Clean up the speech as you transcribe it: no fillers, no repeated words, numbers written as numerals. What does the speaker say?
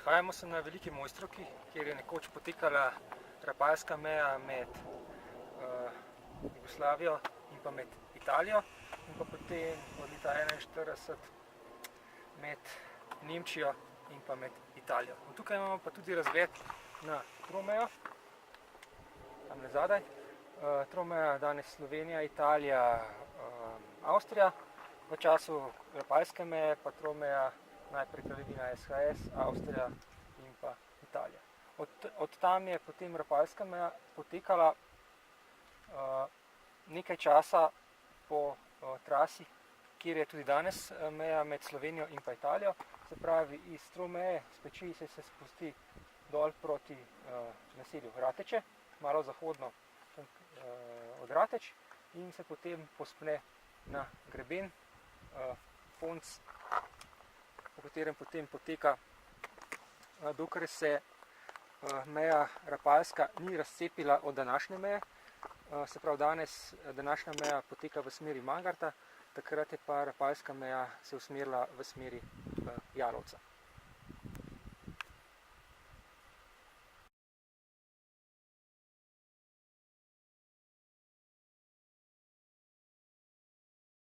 Nahajamo se na Veliki Mojstrovki, kjer je nekoč potekala rapalska meja med Jugoslavijo in pa med Italijo in pa potem od leta 1941 med Nemčijo in pa med Italijo. In tukaj imamo pa tudi razgled na tromejo, tamle zadaj. Tromeja danes Slovenija, Italija, Avstrija, v času rapalske meje pa tromeja najprej Kraljevina SHS, Avstrija in pa Italija. Od tam je potem rapalska meja potekala nekaj časa po trasi, kjer je tudi danes meja med Slovenijo in pa Italijo. Se pravi, iz tromeje, s Peči se spusti dol proti naselju Rateče, malo zahodno od Rateč, in se potem povzpne na greben Ponc, po katerem potem poteka, dokler se meja rapalska ni razcepila od današnje meje. Se pravi, danes današnja meja poteka v smeri Mangarta, takrat je pa rapalska meja se usmerila v smeri Jalovca.